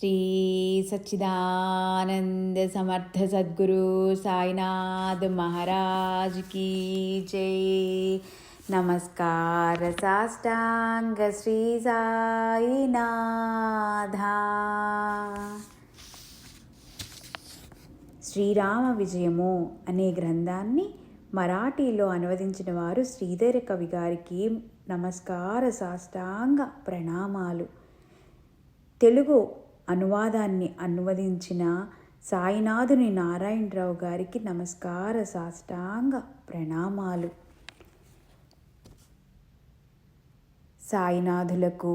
శ్రీ సచ్చిదానంద సమర్థ సద్గురు సాయినాథ్ మహారాజ్ కీ జై. నమస్కార సాష్టాంగ శ్రీ సాయినాథ. శ్రీరామ విజయము అనే గ్రంథాన్ని మరాఠీలో అనువదించిన వారు శ్రీధర కవి గారికి నమస్కార సాష్టాంగ ప్రణామాలు. తెలుగు అనువాదాన్ని అనువదించిన సాయినాథుని నారాయణరావు గారికి నమస్కార సాష్టాంగ ప్రణామాలు. సాయినాథులకు,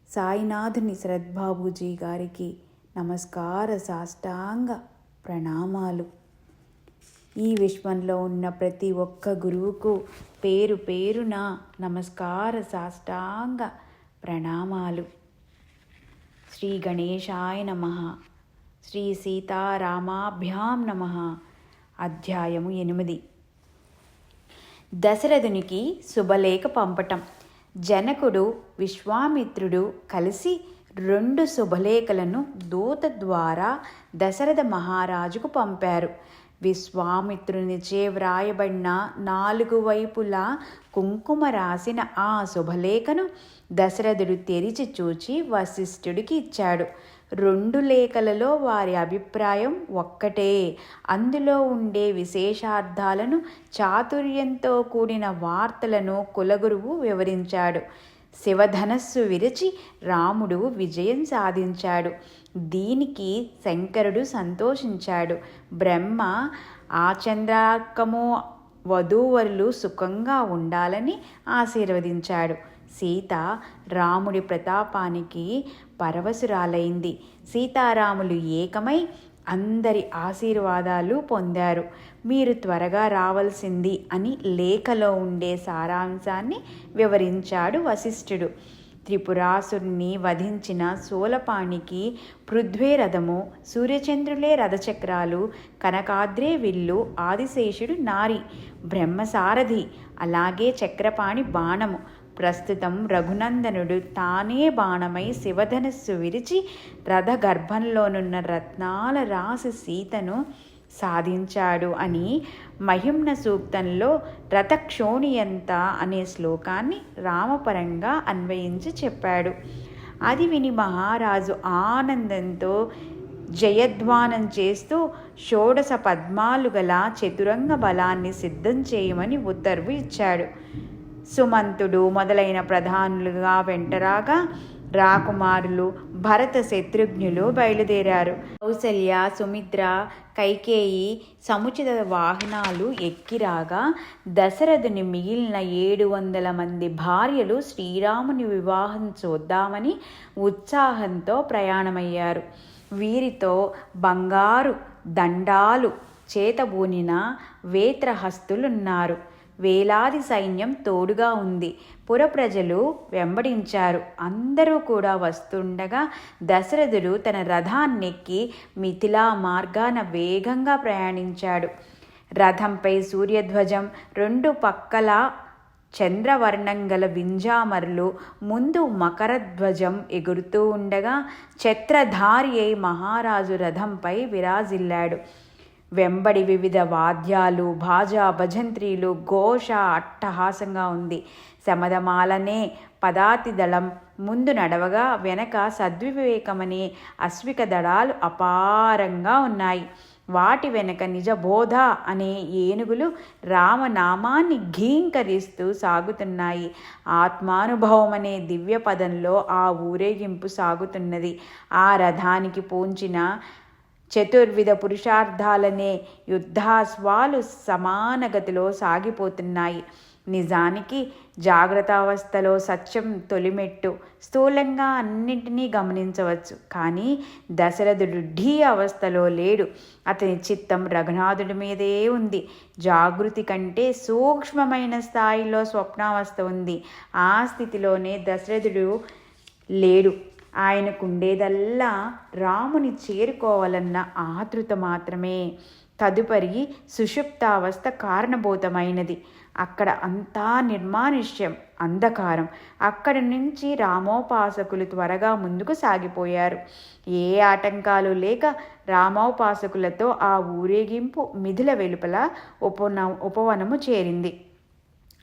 సాయినాథుని శరద్బాబూజీ గారికి నమస్కార సాష్టాంగ ప్రణామాలు. ఈ విశ్వంలో ఉన్న ప్రతి ఒక్క గురువుకు పేరు పేరున నమస్కార సాష్టాంగ ప్రణామాలు. శ్రీ గణేశాయ నమః. శ్రీ సీతారామాభ్యాం నమః. అధ్యాయము 8. దశరథునికి శుభలేఖ పంపటం. జనకుడు, విశ్వామిత్రుడు కలిసి 2 శుభలేఖలను దూత ద్వారా దశరథ మహారాజుకు పంపారు. విశ్వామిత్రునిచే వ్రాయబడిన 4 వైపులా కుంకుమ రాసిన ఆ శుభలేఖను దశరథుడు తెరిచి చూచి వశిష్ఠుడికి ఇచ్చాడు. 2 లేఖలలో వారి అభిప్రాయం ఒక్కటే. అందులో ఉండే విశేషార్థాలను, చాతుర్యంతో కూడిన వార్తలను కులగురువు వివరించాడు. శివధనస్సు విరచి రాముడు విజయం సాధించాడు. దీనికి శంకరుడు సంతోషించాడు. బ్రహ్మ ఆచంద్రార్కము వధూవరులు సుఖంగా ఉండాలని ఆశీర్వదించాడు. సీత రాముడి ప్రతాపానికి పరవశురాలైంది. సీతారాములు ఏకమై అందరి ఆశీర్వాదాలు పొందారు. మీరు త్వరగా రావాల్సింది అని లేఖలో ఉండే సారాంశాన్ని వివరించాడు వశిష్ఠుడు. త్రిపురాసురుని వధించిన శూలపాణికి పృథ్వీ రథము, సూర్యచంద్రులే రథచక్రాలు, కనకాద్రే విల్లు, ఆదిశేషుడు నారి, బ్రహ్మసారథి, అలాగే చక్రపాణి బాణము. ప్రస్తుతం రఘునందనుడు తానే బాణమై శివధనస్సు విరిచి రథగర్భంలోనున్న రత్నాల రాసి సీతను సాధించాడు అని మహిమ్న సూక్తంలో రథక్షోణియంత అనే శ్లోకాన్ని రామపరంగా అన్వయించి చెప్పాడు. అది విని మహారాజు ఆనందంతో జయధ్వానం చేస్తూ 16 పద్మాలు గల చతురంగ బలాన్ని సిద్ధం చేయమని ఉత్తర్వు ఇచ్చాడు. సుమంతుడు మొదలైన ప్రధానులుగా వెంటరాగా రాకుమారులు భరత శత్రుఘ్నులు బయలుదేరారు. కౌసల్య, సుమిత్ర, కైకేయి సముచిత వాహనాలు ఎక్కిరాగా దశరథుని మిగిలిన 700 మంది భార్యలు శ్రీరాముని వివాహం చూద్దామని ఉత్సాహంతో ప్రయాణమయ్యారు. వీరితో బంగారు దండాలు చేతబూనిన వేత్రహస్తులున్నారు. వేలాది సైన్యం తోడుగా ఉంది. పురప్రజలు వెంబడించారు. అందరూ కూడా వస్తుండగా దశరథుడు తన రథాన్నెక్కి మిథిలా మార్గాన వేగంగా ప్రయాణించాడు. రథంపై సూర్యధ్వజం, 2 పక్కల చంద్రవర్ణం గల వింజామరులు, ముందు మకరధ్వజం ఎగురుతూ ఉండగా ఛత్రధారి అయి మహారాజు రథంపై విరాజిల్లాడు. వెంబడి వివిధ వాద్యాలు, బాజా, భజంత్రీలు, ఘోష అట్టహాసంగా ఉంది. శమదమాలనే పదాతి దళం ముందు నడవగా వెనక సద్వివేకమనే అశ్విక దళాలు అపారంగా ఉన్నాయి. వాటి వెనక నిజబోధ అనే ఏనుగులు రామనామాన్ని ఘీంకరిస్తూ సాగుతున్నాయి. ఆత్మానుభవం అనే దివ్య పదంలో ఆ ఊరేగింపు సాగుతున్నది. ఆ రథానికి పూంచిన చతుర్విధ పురుషార్థాలనే యుద్ధాశ్వాలు సమానగతిలో సాగిపోతున్నాయి. నిజానికి జాగ్రత్తావస్థలో సత్యం తొలిమెట్టు. స్థూలంగా అన్నింటినీ గమనించవచ్చు. కానీ దశరథుడు ఢీ అవస్థలో లేడు. అతని చిత్తం రఘునాథుడి మీదే ఉంది. జాగృతి కంటే సూక్ష్మమైన స్థాయిలో స్వప్నావస్థ ఉంది. ఆ స్థితిలోనే దశరథుడు లేడు. ఆయనకుండేదల్లా రాముని చేరుకోవాలన్న ఆతృత మాత్రమే. తదుపరి సుషుప్తావస్థ కారణభూతమైనది. అక్కడ అంతా నిర్మానుష్యం. అంధకారం. అక్కడి నుంచి రామోపాసకులు త్వరగా ముందుకు సాగిపోయారు. ఏ ఆటంకాలు లేక రామోపాసకులతో ఆ ఊరేగింపు మిథుల వెలుపల ఉపవనము చేరింది.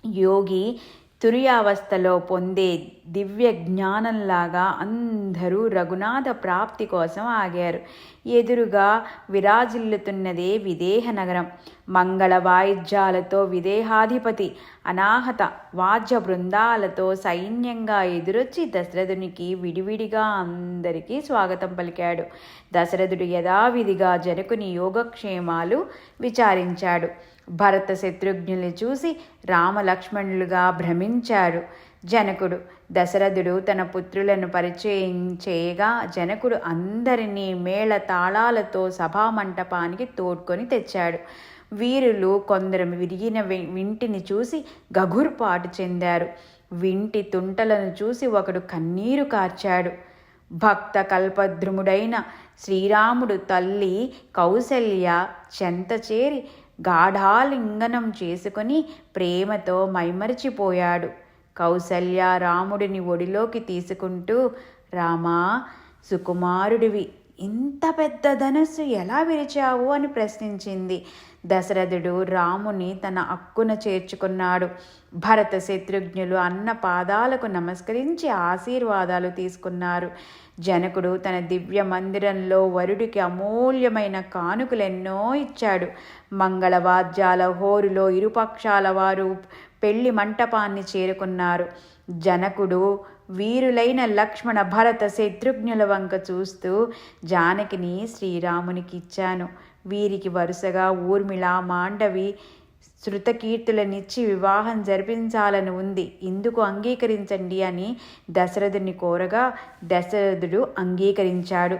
యోగి తురియావస్థలో పొందే దివ్య జ్ఞానంలాగా అందరూ రఘునాథ ప్రాప్తి కోసం ఆగారు. ఎదురుగా విరాజిల్లుతున్నదే విదేహ నగరం. మంగళ వాయిద్యాలతో విదేహాధిపతి అనాహత వాద్య బృందాలతో సైన్యంగా ఎదురొచ్చి దశరథునికి విడివిడిగా అందరికీ స్వాగతం పలికాడు. దశరథుడు యథావిధిగా జనకుని యోగక్షేమాలు విచారించాడు. భరత శత్రుఘ్నుల్ని చూసి రామలక్ష్మణులుగా భ్రమించాడు జనకుడు. దశరథుడు తన పుత్రులను పరిచయం చేయగా జనకుడు అందరినీ మేళ తాళాలతో సభామంటపానికి తోడ్కొని తెచ్చాడు. వీరులు కొందరు విరిగిన వింటిని చూసి గగుర్పాటు చెందారు. వింటి తుంటలను చూసి ఒకడు కన్నీరు కార్చాడు. భక్త కల్పద్రుముడైన శ్రీరాముడు తల్లి కౌసల్య చెంత చేరి గాఢాలింగనం చేసుకుని ప్రేమతో మైమరిచిపోయాడు. కౌసల్య రాముడిని ఒడిలోకి తీసుకుంటూ, రామా, సుకుమారుడివి, ఇంత పెద్ద ధనుస్సు ఎలా విరిచావు అని ప్రశ్నించింది. దశరథుడు రాముని తన అక్కున చేర్చుకున్నాడు. భరత శత్రుఘ్నులు అన్న పాదాలకు నమస్కరించి ఆశీర్వాదాలు తీసుకున్నారు. జనకుడు తన దివ్య మందిరంలో వరుడికి అమూల్యమైన కానుకలెన్నో ఇచ్చాడు. మంగళవాద్యాల హోరులో ఇరుపక్షాల వారు పెళ్లి మంటపాన్ని చేరుకున్నారు. జనకుడు వీరులైన లక్ష్మణ భరత శత్రుఘ్నుల వంక చూస్తూ, జానకిని శ్రీరామునికి ఇచ్చాను. వీరికి వరుసగా ఊర్మిళ, మాండవి, శృతకీర్తులనిచ్చి వివాహం జరిపించాలని ఉంది. ఇందుకు అంగీకరించండి అని దశరథుని కోరగా దశరథుడు అంగీకరించాడు.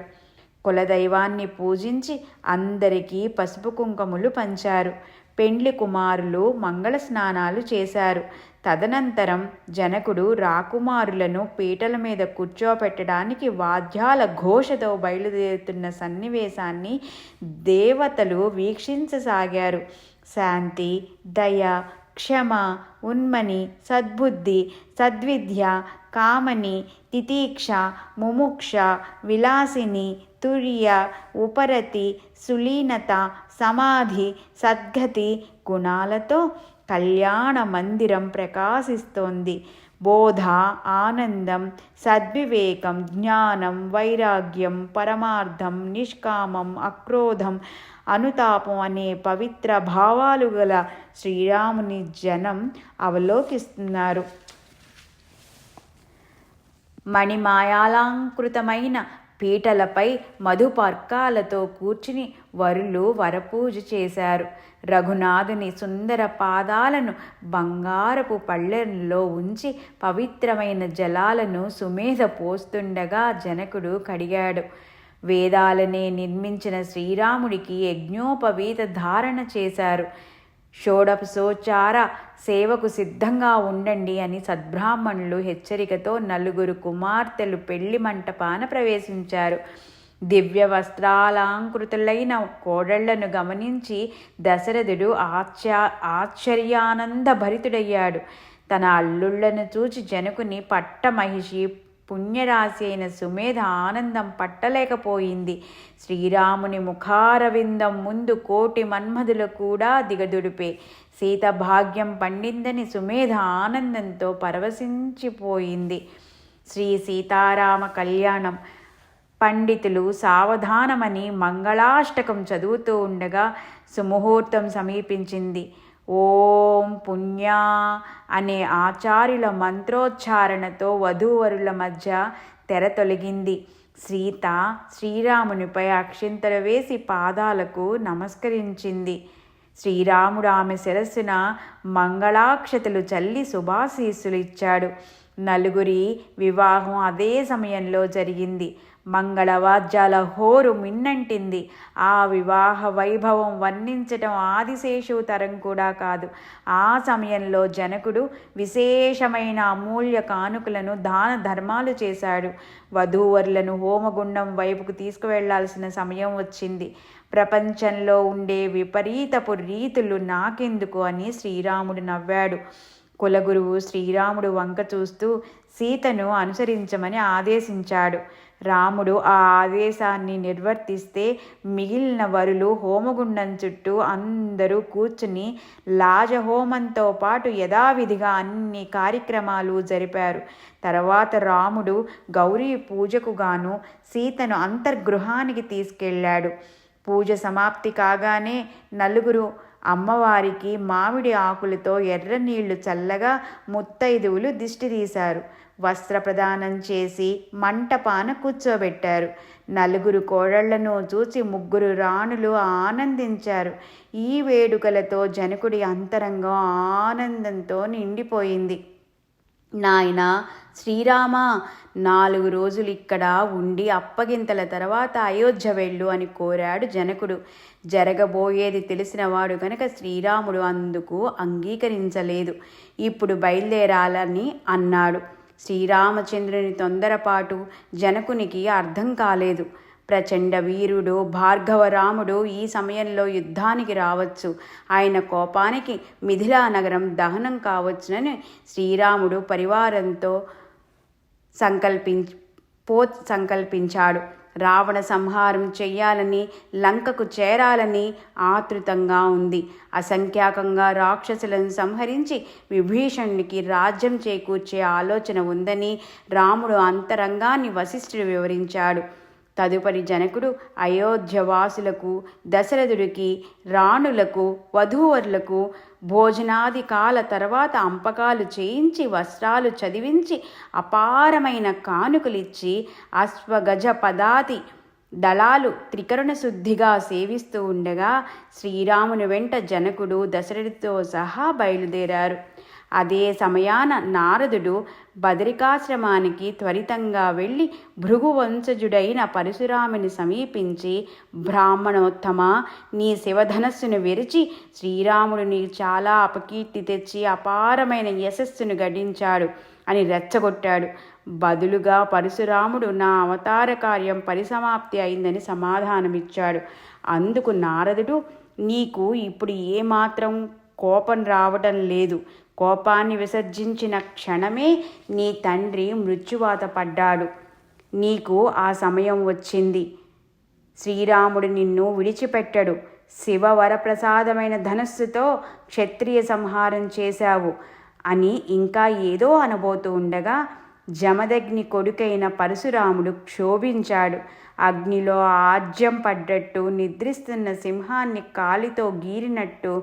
కులదైవాన్ని పూజించి అందరికీ పసుపు కుంకుమలు పంచారు. పెండ్లి కుమారులు మంగళ స్నానాలు చేశారు. తదనంతరం జనకుడు రాకుమారులను పీటల మీద కూర్చోపెట్టడానికి వాద్యాల ఘోషతో బయలుదేరుతున్న సన్నివేశాన్ని దేవతలు వీక్షించసాగారు. శాంతి, దయ, క్షమ, ఉన్మని, సద్బుద్ధి, సద్విద్య, కామని, తితీక్ష, ముముక్ష, విలాసిని, తుర్య, ఉపరతి, సులీనత, సమాధి, సద్గతి గుణాలతో కళ్యాణ మందిరం ప్రకాశిస్తోంది. బోధ, ఆనందం, సద్వివేకం, జ్ఞానం, వైరాగ్యం, పరమార్థం, నిష్కామం, అక్రోధం, అనుతాపం అనే పవిత్ర భావాలు గల శ్రీరాముని జనం అవలోకిస్తున్నారు. మణిమాయాలంకృతమైన పీటలపై మధుపర్కాలతో కూర్చుని వరులు వరపూజ చేశారు. రఘునాథుని సుందర పాదాలను బంగారపు పళ్ళెంలో ఉంచి పవిత్రమైన జలాలను సుమేధ పోస్తుండగా జనకుడు కడిగాడు. వేదాలనే నిర్మించిన శ్రీరాముడికి యజ్ఞోపవీత ధారణ చేశారు. షోడశోపచార సేవకు సిద్ధంగా ఉండండి అని సద్బ్రాహ్మణులు హెచ్చరికతో నలుగురు కుమార్తెలు పెళ్లి మంటపాన ప్రవేశించారు. దివ్య వస్త్రాలంకృతులైన కోడళ్లను గమనించి దశరథుడు ఆశ్చర్యానంద భరితుడయ్యాడు. తన అల్లుళ్లను చూచి జనకుని పట్టమహిషి పుణ్యరాశి అయిన సుమేధ ఆనందం పట్టలేకపోయింది. శ్రీరాముని ముఖారవిందం ముందు కోటి మన్మధులు కూడా దిగదుడిపే. సీత భాగ్యం పండిందని సుమేధ ఆనందంతో పరవశించిపోయింది. శ్రీ సీతారామ కళ్యాణం. పండితులు సావధానమని మంగళాష్టకం చదువుతూ ఉండగా సుముహూర్తం సమీపించింది. ఓం పుణ్యా అనే ఆచార్యుల మంత్రోచ్చారణతో వధూవరుల మధ్య తెర తొలగింది. సీత శ్రీరామునిపై అక్షింతలు వేసి పాదాలకు నమస్కరించింది. శ్రీరాముడు ఆమె శిరస్సున మంగళాక్షతలు చల్లి శుభాశీస్సులు ఇచ్చాడు. నలుగురి వివాహం అదే సమయంలో జరిగింది. మంగళవాద్యాల హోరు మిన్నంటింది. ఆ వివాహ వైభవం వర్ణించటం ఆదిశేషువు తరం కూడా కాదు. ఆ సమయంలో జనకుడు విశేషమైన అమూల్య కానుకలను దాన ధర్మాలు చేశాడు. వధూవరులను హోమగుండం వైపుకు తీసుకువెళ్లాల్సిన సమయం వచ్చింది. ప్రపంచంలో ఉండే విపరీతపు రీతులు నాకెందుకు అని శ్రీరాముడు నవ్వాడు. కులగురువు శ్రీరాముడు వంక చూస్తూ సీతను అనుసరించమని ఆదేశించాడు. రాముడు ఆ ఆదేశాన్ని నిర్వర్తిస్తే మిగిలిన వరులు హోమగుండం చుట్టూ అందరూ కూర్చుని లాజహోమంతో పాటు యథావిధిగా అన్ని కార్యక్రమాలు జరిపారు. తర్వాత రాముడు గౌరీ పూజకు గాను సీతను అంతర్గృహానికి తీసుకెళ్ళాడు. పూజ సమాప్తి కాగానే నలుగురు అమ్మవారికి మామిడి ఆకులతో ఎర్ర నీళ్లు చల్లగా ముత్తైదువులు దిష్టి తీశారు. వస్త్ర ప్రదానం చేసి మంటపాన కూర్చోబెట్టారు. నలుగురు కోడళ్లను చూసి ముగ్గురు రాణులు ఆనందించారు. ఈ వేడుకలతో జనకుడి అంతరంగం ఆనందంతో నిండిపోయింది. నాయనా శ్రీరామ, 4 రోజులు ఇక్కడ ఉండి అప్పగింతల తర్వాత అయోధ్య వెళ్ళు అని కోరాడు జనకుడు. జరగబోయేది తెలిసినవాడు గనక శ్రీరాముడు అందుకు అంగీకరించలేదు. ఇప్పుడు బయలుదేరాలని అన్నాడు. శ్రీరామచంద్రుని తొందరపాటు జనకునికి అర్థం కాలేదు. ప్రచండ వీరుడు భార్గవరాముడు ఈ సమయంలో యుద్ధానికి రావచ్చు. ఆయన కోపానికి మిథిలా నగరం దహనం కావచ్చునని శ్రీరాముడు పరివారంతో సంకల్పించాడు. రావణ సంహారం చెయ్యాలని, లంకకు చేరాలని ఆతృతంగా ఉంది. అసంఖ్యాకంగా రాక్షసులను సంహరించి విభీషణుడికి రాజ్యం చేకూర్చే ఆలోచన ఉందని రాముడు అంతరంగాన్ని వశిష్ఠుడు వివరించాడు. తదుపరి జనకుడు అయోధ్యవాసులకు, దశరథుడికి, రాణులకు, వధూవరులకు భోజనాది కాల తర్వాత అంపకాలు చేయించి, వస్త్రాలు చదివించి, అపారమైన కానుకలిచ్చి, అశ్వగజ పదాతి దళాలు త్రికరణ శుద్ధిగా సేవిస్తూ ఉండగా శ్రీరాముని వెంట జనకుడు దశరథుడితో సహా బయలుదేరారు. అదే సమయాన నారదుడు బదరికాశ్రమానికి త్వరితంగా వెళ్ళి భృగువంశజుడైన పరశురాముని సమీపించి, బ్రాహ్మణోత్తమ, నీ శివధనస్సును విరిచి శ్రీరాముడు నీకు చాలా అపకీర్తి తెచ్చి అపారమైన యశస్సును గడించాడు అని రెచ్చగొట్టాడు. బదులుగా పరశురాముడు నా అవతార కార్యం పరిసమాప్తి అయిందని సమాధానమిచ్చాడు. అందుకు నారదుడు, నీకు ఇప్పుడు ఏమాత్రం కోపం రావటం లేదు. కోపాన్ని విసర్జించిన క్షణమే నీ తండ్రి మృత్యువాత పడ్డాడు. నీకు ఆ సమయం వచ్చింది. శ్రీరాముడు నిన్ను విడిచిపెట్టడు. శివవరప్రసాదమైన ధనస్సుతో క్షత్రియ సంహారం చేశావు అని ఇంకా ఏదో అనబోతూ ఉండగా జమదగ్ని కొడుకైన పరశురాముడు క్షోభించాడు. అగ్నిలో ఆజ్యం పడ్డట్టు, నిద్రిస్తున్న సింహాన్ని కాలితో గీరినట్టు,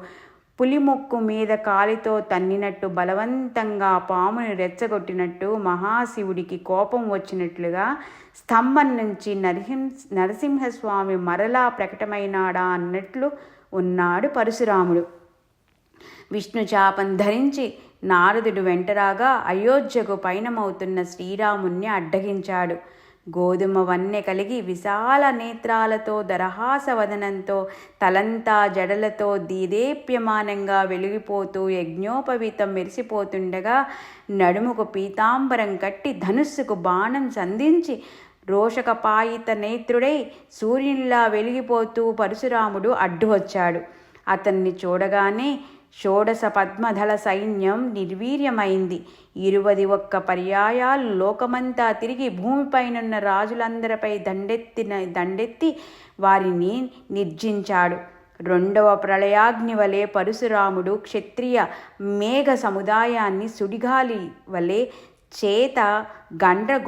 పులిముక్కు మీద కాలితో తన్నినట్టు, బలవంతంగా పాముని రెచ్చగొట్టినట్టు, మహాశివుడికి కోపం వచ్చినట్లుగా స్తంభం నుంచి నరసింహస్వామి మరలా ప్రకటమైనాడా అన్నట్లు ఉన్నాడు పరశురాముడు. విష్ణుచాపం ధరించి నారదుడు వెంటరాగా అయోధ్యకు పయనమవుతున్న శ్రీరాముణ్ణి అడ్డగించాడు. గోధుమ వన్నె కలిగి విశాల నేత్రాలతో, దరహాసవదనంతో, తలంతా జడలతో దీదేప్యమానంగా వెలిగిపోతూ యజ్ఞోపవీతం మెరిసిపోతుండగా నడుముకు పీతాంబరం కట్టి ధనుస్సుకు బాణం సంధించి రోషకపాయిత నేత్రుడై సూర్యునిలా వెలిగిపోతూ పరశురాముడు అడ్డు వచ్చాడు. అతన్ని చూడగానే షోడశ పద్మధల సైన్యం నిర్వీర్యమైంది. 21 పర్యాయాలు లోకమంతా తిరిగి భూమిపైనున్న రాజులందరిపై దండెత్తి వారిని నిర్జించాడు. 2వ ప్రళయాగ్ని వలె పరశురాముడు క్షత్రియ మేఘ సముదాయాన్ని సుడిగాలి వలె చేత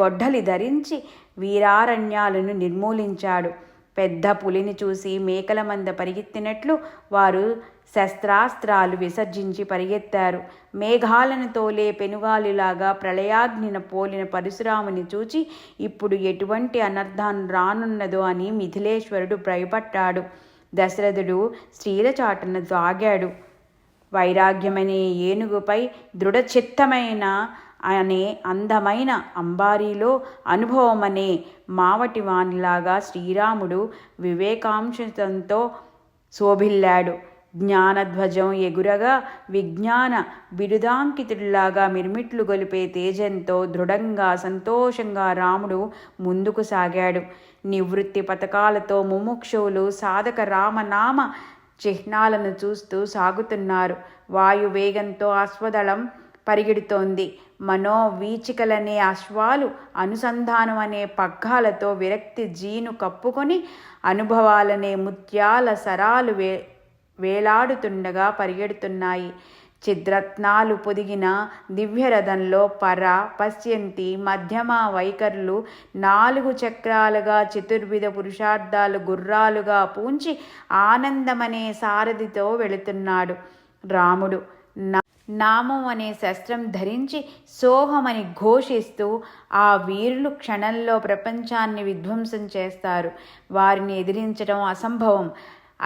గొడ్డలి ధరించి వీరారణ్యాలను నిర్మూలించాడు. పెద్ద పులిని చూసి మేకల మంద పరిగెత్తినట్లు వారు శస్త్రాస్త్రాలు విసర్జించి పరిగెత్తారు. మేఘాలను తోలే పెనుగాలిలాగా ప్రళయాగ్నిన పోలిన పరశురాముని చూచి ఇప్పుడు ఎటువంటి అనర్థం రానున్నదో అని మిథిలేశ్వరుడు భయపడ్డాడు. దశరథుడు స్త్రీలచాటున దాగాడు. వైరాగ్యమనే ఏనుగుపై దృఢచిత్తమైన అనే అందమైన అంబారీలో అనుభవమనే మావటి వానిలాగా శ్రీరాముడు వివేకాంశంతో శోభిల్లాడు. జ్ఞానధ్వజం ఎగురగా విజ్ఞాన బిరుదాంకితుడిలాగా మిర్మిట్లు గొలిపే తేజంతో దృఢంగా సంతోషంగా రాముడు ముందుకు సాగాడు. నివృత్తి పథకాలతో ముముక్షువులు సాధక రామనామ చిహ్నాలను చూస్తూ సాగుతున్నారు. వాయువేగంతో అశ్వదళం పరిగెడుతోంది. మనోవీచికలనే అశ్వాలు అనుసంధానం అనే పగ్గాలతో విరక్తి జీను కప్పుకొని అనుభవాలనే ముత్యాల సరాలు వేలాడుతుండగా పరిగెడుతున్నాయి. చిద్రత్నాలు పొదిగిన దివ్యరథంలో పర, పశ్యంతి, మధ్యమ వైఖరులు 4 చక్రాలుగా చతుర్విధ పురుషార్థాలు గుర్రాలుగా పూంచి ఆనందమనే సారథితో వెళుతున్నాడు రాముడు. నామం అనే శస్త్రం ధరించి సోహమని ఘోషిస్తూ ఆ వీరులు క్షణంలో ప్రపంచాన్ని విధ్వంసం చేస్తారు. వారిని ఎదిరించడం అసంభవం.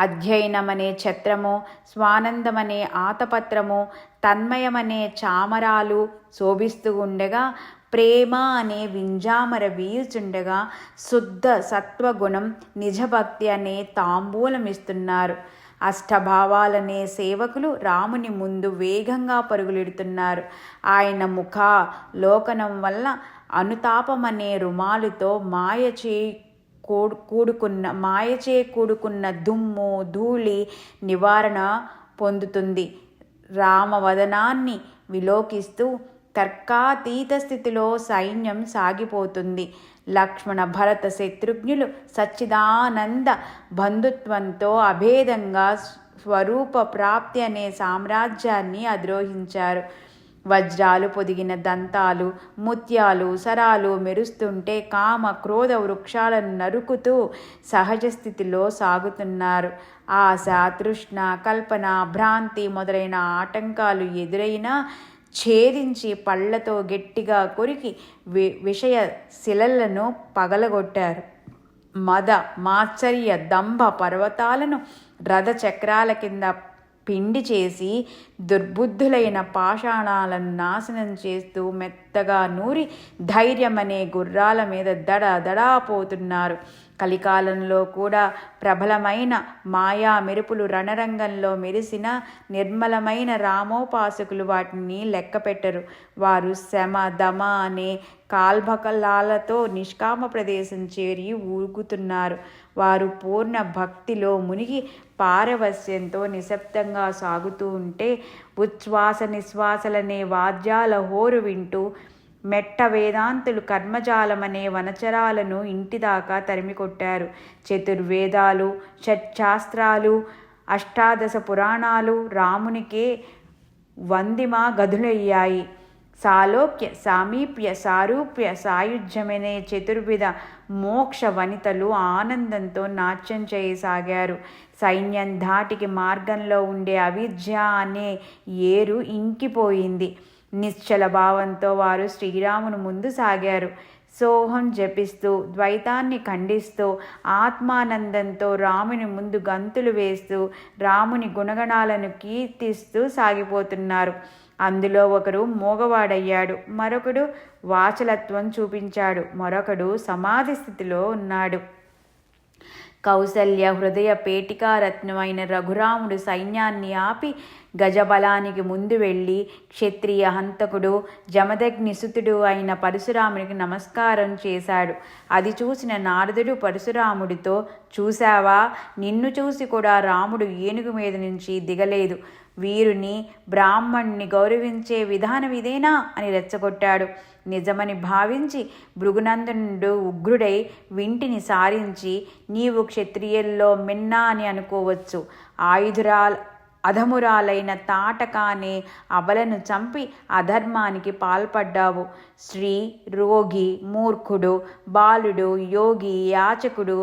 అధ్యయనమనే ఛత్రము, స్వానందమనే ఆతపత్రము, తన్మయమనే చామరాలు శోభిస్తూ ఉండగా, ప్రేమ అనే వింజామర వీయుచుండగా, శుద్ధ సత్వగుణం నిజభక్తి అనే తాంబూలమిస్తున్నారు. అష్టభావాలనే సేవకులు రాముని ముందు వేగంగా పరుగులెడుతున్నారు. ఆయన లోకనం వల్ల అనుతాపమనే రుమాలుతో మాయచే కూడుకున్న దుమ్ము ధూళి నివారణ పొందుతుంది. రామవదనాన్ని విలోకిస్తూ తర్కాతీత స్థితిలో సైన్యం సాగిపోతుంది. లక్ష్మణ భరత శత్రుఘ్నులు సచ్చిదానంద బంధుత్వంతో అభేదంగా స్వరూప ప్రాప్తి అనే సామ్రాజ్యాన్ని అధిరోహించారు. వజ్రాలు పొదిగిన దంతాలు, ముత్యాలు, సరాలు మెరుస్తుంటే కామ క్రోధ వృక్షాలను నరుకుతూ సహజ స్థితిలో సాగుతున్నారు. ఆశ, తృష్ణ, కల్పన, భ్రాంతి మొదలైన ఆటంకాలు ఎదురైనా ఛేదించి పళ్లతో గట్టిగా కొరికి విషయ శిలలను పగలగొట్టారు. మద, మాత్సర్య, దంభ పర్వతాలను రథ చక్రాల కింద పిండి చేసి దుర్బుద్ధులైన పాషాణాలను నాశనం చేస్తూ మెత్తగా నూరి ధైర్యమనే గుర్రాల మీద దడా పోతున్నారు. కలికాలంలో కూడా ప్రబలమైన మాయా మెరుపులు రణరంగంలో మెరిసిన నిర్మలమైన రామోపాసకులు వాటిని లెక్కపెట్టరు. వారు శమ దమ అనే కాల్భకలాలతో నిష్కామ ప్రదేశం చేరి ఊగుతున్నారు. వారు పూర్ణ భక్తిలో మునిగి పారవస్యంతో నిశ్శబ్దంగా సాగుతూ ఉంటే ఉచ్ఛ్వాస నిశ్వాసలనే వాద్యాల హోరు వింటూ మెట్ట వేదాంతులు కర్మజాలమనే వనచరాలను ఇంటిదాకా తరిమికొట్టారు. చతుర్వేదాలు, షట్శాస్త్రాలు, 18 పురాణాలు రామునికే వందిమా గదులయ్యాయి. సాలోక్య, సామీప్య, సారూప్య, సాయుధ్యమనే చతుర్విధ మోక్ష వనితలు ఆనందంతో నాట్యం చేయసాగారు. సైన్యం ధాటికి మార్గంలో ఉండే అవిద్య అనే ఏరు ఇంకిపోయింది. నిశ్చల భావంతో వారు శ్రీరామును ముందు సాగారు. సోహం జపిస్తూ, ద్వైతాన్ని ఖండిస్తూ, ఆత్మానందంతో రాముని ముందు గంతులు వేస్తూ, రాముని గుణగణాలను కీర్తిస్తూ సాగిపోతున్నారు. అందులో ఒకరు మూగవాడయ్యాడు, మరొకడు వాచలత్వం చూపించాడు, మరొకడు సమాధి స్థితిలో ఉన్నాడు. కౌసల్య హృదయ పేటికారత్నమైన రఘురాముడు సైన్యాన్ని ఆపి గజబలానికి ముందు వెళ్ళి క్షత్రియ హంతకుడు జమదగ్నిసుతుడు అయిన పరశురామునికి నమస్కారం చేశాడు. అది చూసిన నారదుడు పరశురాముడితో, చూశావా, నిన్ను చూసి కూడా రాముడు ఏనుగు మీద నుంచి దిగలేదు. వీరుని బ్రాహ్మణ్ణి గౌరవించే విధానం ఇదేనా అని రెచ్చగొట్టాడు. నిజమని భావించి భృగునందనుడు ఉగ్రుడై వింటిని సారించి, నీవు క్షత్రియుల్లో మిన్నా అని అనుకోవచ్చు, అధమురాలైన తాటకానే అబలను చంపి అధర్మానికి పాల్పడ్డావు. స్త్రీ, రోగి, మూర్ఖుడు, బాలుడు, యోగి, యాచకుడు,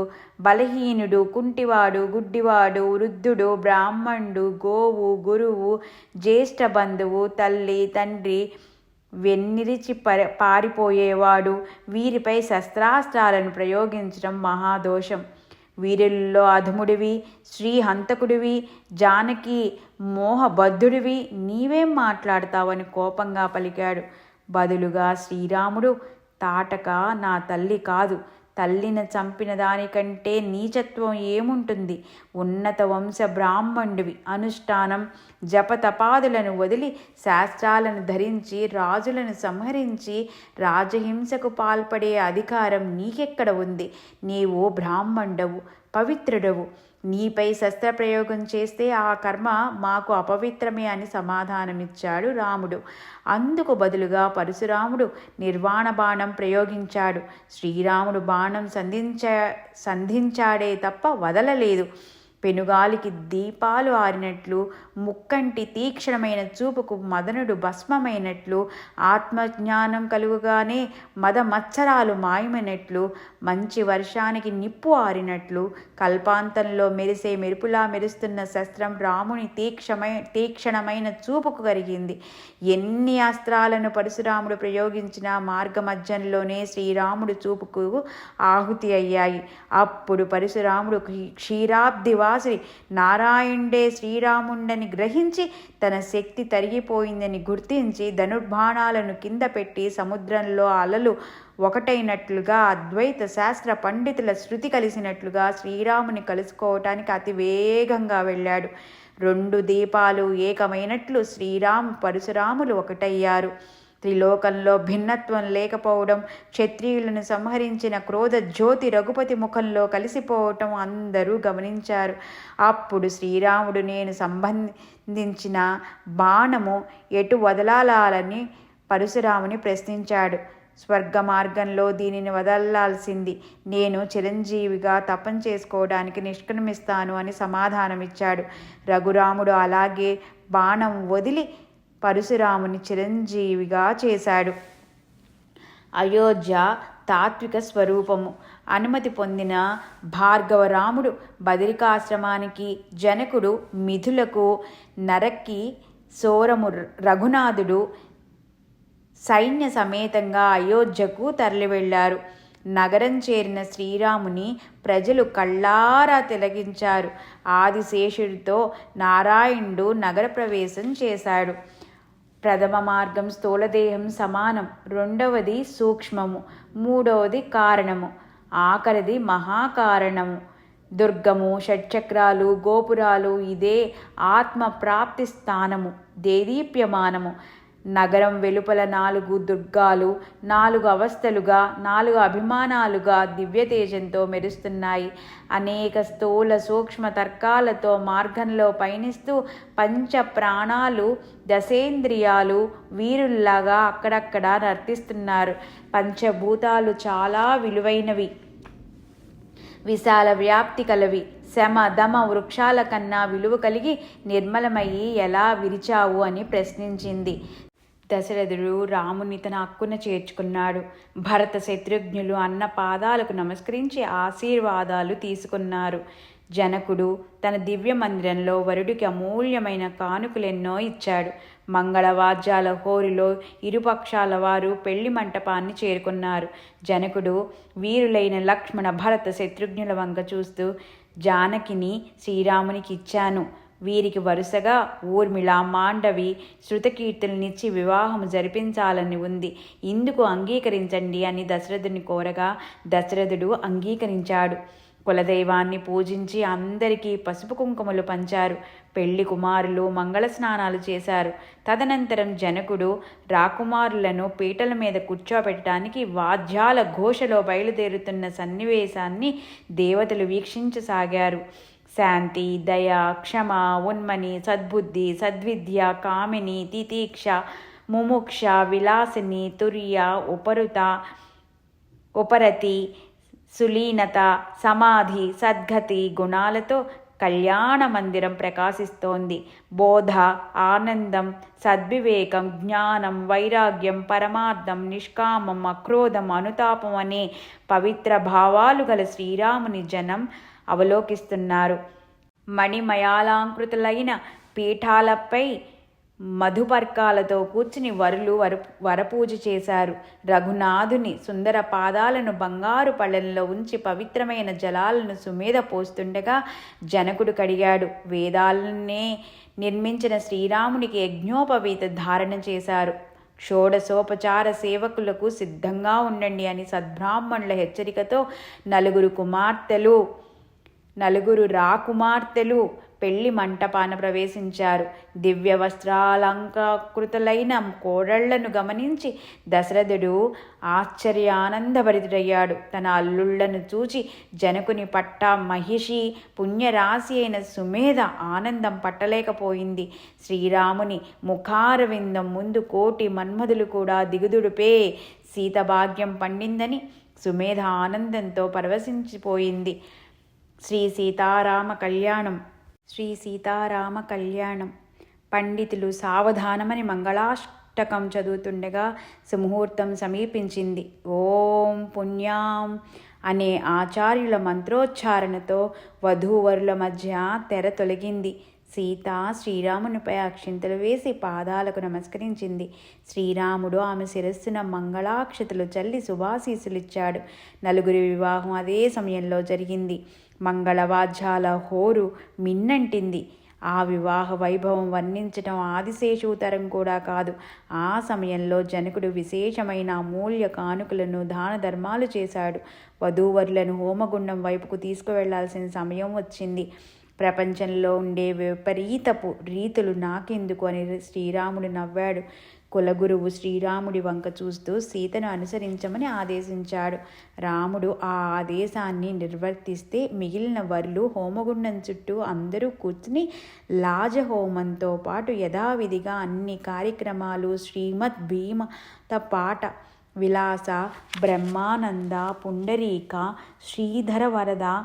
బలహీనుడు, కుంటివాడు, గుడ్డివాడు, వృద్ధుడు, బ్రాహ్మణుడు, గోవు, గురువు, జ్యేష్ఠ బంధువు, తల్లి, తండ్రి, వెన్నిరిచి పారిపోయేవాడు, వీరిపై శస్త్రాస్త్రాలను ప్రయోగించడం మహాదోషం. వీరుల్లో అధముడివి, శ్రీహంతకుడివి, జానకి మోహబద్ధుడివి, నీవేం మాట్లాడతావని కోపంగా పలికాడు. బదులుగా శ్రీరాముడు, తాటక నా తల్లి కాదు, తల్లిని చంపిన దానికంటే నీచత్వం ఏముంటుంది? ఉన్నత వంశ బ్రాహ్మణుడివి, అనుష్ఠానం జపతపాదులను వదిలి శాస్త్రాలను ధరించి రాజులను సంహరించి రాజహింసకు పాల్పడే అధికారం నీకెక్కడ ఉంది? నీవు బ్రాహ్మణుడవు, పవిత్రుడవు. నీపై శస్త్రప్రయోగం చేస్తే ఆ కర్మ మాకు అపవిత్రమే అని సమాధానమిచ్చాడు రాముడు. అందుకు బదులుగా పరశురాముడు నిర్వాణ బాణం ప్రయోగించాడు. శ్రీరాముడు బాణం సంధించాడే తప్ప వదలలేదు. పెనుగాలికి దీపాలు ఆరినట్లు, ముక్కంటి తీక్షణమైన చూపుకు మదనుడు భస్మమైనట్లు, ఆత్మజ్ఞానం కలుగుగానే మదమత్సరాలు మాయమైనట్లు, మంచి వర్షానికి నిప్పు ఆరినట్లు, కల్పాంతంలో మెరిసే మెరుపులా మెరుస్తున్న శస్త్రం రాముని తీక్షణమైన చూపుకు కరిగింది. ఎన్ని అస్త్రాలను పరశురాముడు ప్రయోగించినా మార్గమధ్యంలోనే శ్రీరాముడు చూపుకు ఆహుతి అయ్యాయి. అప్పుడు పరశురాముడు క్షీరాబ్దివాసి నారాయణుడే శ్రీరాముండని గ్రహించి తన శక్తి తరిగిపోయిందని గుర్తించి ధనుర్బాణాలను కింద పెట్టి సముద్రంలో అలలు ఒకటైనట్లుగా అద్వైత శాస్త్ర పండితుల శృతి కలిసినట్లుగా శ్రీరాముని కలుసుకోవటానికి అతి వేగంగా వెళ్ళాడు. 2 దీపాలు ఏకమైనట్లు పరశురాములు ఒకటయ్యారు. త్రిలోకంలో భిన్నత్వం లేకపోవడం, క్షత్రియులను సంహరించిన క్రోధ జ్యోతి రఘుపతి ముఖంలో కలిసిపోవటం అందరూ గమనించారు. అప్పుడు శ్రీరాముడు నేను సంబంధించిన బాణము ఎటు వదలాలని పరశురాముని ప్రశ్నించాడు. స్వర్గ మార్గంలో దీనిని వదలాల్సింది, నేను చిరంజీవిగా తపం చేసుకోవడానికి నిష్క్రమిస్తాను అని సమాధానమిచ్చాడు. రఘురాముడు అలాగే బాణం వదిలి పరశురాముని చిరంజీవిగా చేశాడు. అయోధ్య తాత్విక స్వరూపము. అనుమతి పొందిన భార్గవరాముడు బదరికాశ్రమానికి, జనకుడు మిథులకు, నరక్కి సోరము రఘునాథుడు సైన్య సమేతంగా అయోధ్యకు తరలివెళ్లారు. నగరం చేరిన శ్రీరాముని ప్రజలు కళ్ళారా తిలకించారు. ఆదిశేషుడితో నారాయణుడు నగర ప్రవేశం చేశాడు. ప్రథమ మార్గం స్థూలదేహం సమానం, రెండవది సూక్ష్మము, మూడవది కారణము, ఆఖరిది మహాకారణము. దుర్గము, షట్చక్రాలు, గోపురాలు, ఇదే ఆత్మ ప్రాప్తి స్థానము, దేదీప్యమానము. నగరం వెలుపల 4 దుర్గాలు 4 అవస్థలుగా, 4 అభిమానాలుగా దివ్యతేజంతో మెరుస్తున్నాయి. అనేక స్థూల సూక్ష్మ తర్కాలతో మార్గంలో పయనిస్తూ పంచ ప్రాణాలు, దశేంద్రియాలు వీరుల్లాగా అక్కడక్కడ నర్తిస్తున్నారు. పంచభూతాలు చాలా విలువైనవి, విశాల వ్యాప్తి కలవి. శమ దమ వృక్షాల కన్నా విలువ కలిగి నిర్మలమయ్యి ఎలా విరిచావు అని ప్రశ్నించింది. దశరథుడు రాముని తన హక్కున చేర్చుకున్నాడు. భరత శత్రుఘ్నులు అన్న పాదాలకు నమస్కరించి ఆశీర్వాదాలు తీసుకున్నారు. జనకుడు తన దివ్య మందిరంలో వరుడికి అమూల్యమైన కానుకలెన్నో ఇచ్చాడు. మంగళవాద్యాల హోరులో ఇరుపక్షాల వారు పెళ్లి మంటపాన్ని చేరుకున్నారు. జనకుడు వీరులైన లక్ష్మణ, భరత శత్రుఘ్నుల వంక చూస్తూ, జానకిని శ్రీరామునికి ఇచ్చాను. వీరికి వరుసగా ఊర్మిళ, మాండవి, శృతకీర్తులనిచ్చి వివాహం జరిపించాలని ఉంది. ఇందుకు అంగీకరించండి అని దశరథుని కోరగా దశరథుడు అంగీకరించాడు. కులదైవాన్ని పూజించి అందరికీ పసుపు కుంకుమలు పంచారు. పెళ్లి కుమారులు మంగళ స్నానాలు చేశారు. తదనంతరం జనకుడు రాకుమారులను పీటల మీద కూర్చోబెట్టడానికి వాద్యాల ఘోషలో బయలుదేరుతున్న సన్నివేశాన్ని దేవతలు వీక్షించసాగారు. శాంతి, దయ, క్షమ, ఉన్మని, సద్బుద్ధి, సద్విద్య, కామిని, తితీక్ష, ముముక్ష, విలాసిని, తుర్య, ఉపరతి, సులీనత, సమాధి, సద్గతి గుణాలతో కళ్యాణ మందిరం ప్రకాశిస్తోంది. బోధ, ఆనందం, సద్వివేకం, జ్ఞానం, వైరాగ్యం, పరమార్థం, నిష్కామం, అక్రోధం, అనుతాపం అనే పవిత్ర భావాలు గల శ్రీరాముని జనం అవలోకిస్తున్నారు. మణిమయాలంకృతులైన పీఠాలపై మధుపర్కాలతో కూర్చుని వరపూజ చేశారు. రఘునాథుని సుందర పాదాలను బంగారు పళ్ళెంలో ఉంచి పవిత్రమైన జలాలను సుమేధ పోస్తుండగా జనకుడు కడిగాడు. వేదాలనే నిర్మించిన శ్రీరామునికి యజ్ఞోపవీత ధారణ చేశారు. షోడశోపచార సేవకులకు సిద్ధంగా ఉండండి అని సద్బ్రాహ్మణుల హెచ్చరికతో 4 రాకుమార్తెలు పెళ్లి మంటపాన ప్రవేశించారు. దివ్య వస్త్రాలంకృతులైన కోడళ్లను గమనించి దశరథుడు ఆశ్చర్యానందభరితుడయ్యాడు. తన అల్లుళ్లను చూచి జనకుని పట్ట మహిషి పుణ్యరాశి అయిన సుమేధ ఆనందం పట్టలేకపోయింది. శ్రీరాముని ముఖారవిందం ముందు కోటి మన్మధులు కూడా దిగుదుడుపే సీతభాగ్యం పండిందని సుమేధ ఆనందంతో పరవశించిపోయింది. శ్రీ సీతారామ కళ్యాణం. పండితులు సావధానమని మంగళాష్టకం చదువుతుండగా సుముహూర్తం సమీపించింది. ఓం పుణ్యాం అనే ఆచార్యుల మంత్రోచ్చారణతో వధూవరుల మధ్య తెర తొలగింది. సీత శ్రీరామునిపై అక్షింతలు వేసి పాదాలకు నమస్కరించింది. శ్రీరాముడు ఆమె శిరస్సున మంగళాక్షతలు చల్లి శుభాశీసులిచ్చాడు. నలుగురి వివాహం అదే సమయంలో జరిగింది. మంగళవాద్యాల హోరు మిన్నంటింది. ఆ వివాహ వైభవం వర్ణించటం ఆదిశేషుతరం కూడా కాదు. ఆ సమయంలో జనకుడు విశేషమైన అమూల్య కానుకలను దాన ధర్మాలు చేశాడు. వధూవరులను హోమగుండం వైపుకు తీసుకువెళ్లాల్సిన సమయం వచ్చింది. ప్రపంచంలో ఉండే విపరీతపు రీతులు నాకెందుకు అని శ్రీరాముడు నవ్వాడు. కులగురువు శ్రీరాముడి వంక చూస్తూ సీతను అనుసరించమని ఆదేశించాడు. రాముడు ఆ ఆదేశాన్ని నిర్వర్తిస్తే మిగిలిన వరులు హోమగుండం చుట్టూ అందరూ కూర్చుని లాజహోమంతో పాటు యథావిధిగా అన్ని కార్యక్రమాలు శ్రీమద్ భీమత పాట విలాస బ్రహ్మానంద పుండరీక శ్రీధర వరద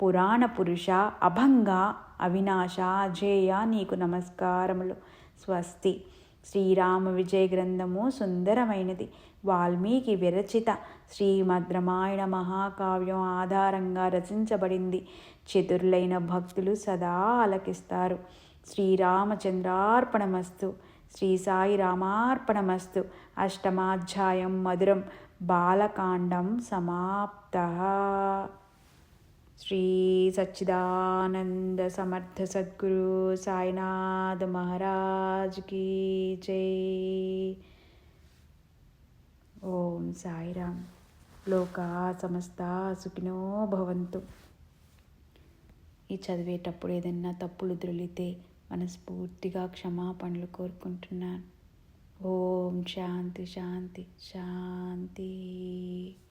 పురాణ పురుష అభంగ అవినాశ అజేయ నీకు నమస్కారములు. స్వస్తి. శ్రీరామ విజయ గ్రంథము సుందరమైనది. వాల్మీకి విరచిత శ్రీమద్ రామాయణ మహాకావ్యం ఆధారంగా రచించబడింది. చతురులైన భక్తులు సదా ఆలకిస్తారు. శ్రీరామచంద్రార్పణమస్తు. శ్రీ సాయి రామార్పణమస్తు. అష్టమాధ్యాయం మధురం. బాలకాండం సమాప్తః. శ్రీ సచ్చిదానంద సమర్థ సద్గురు సాయినాథ్ మహారాజ్ కీ జై. ఓం సాయిరామ్. లోకా సమస్తా సుఖినో భవంతు. ఈ చదివేటప్పుడు ఏదైనా తప్పులు దొరికితే మనస్ఫూర్తిగా క్షమాపణలు కోరుకుంటున్నాను. ఓం శాంతి శాంతి శాంతి.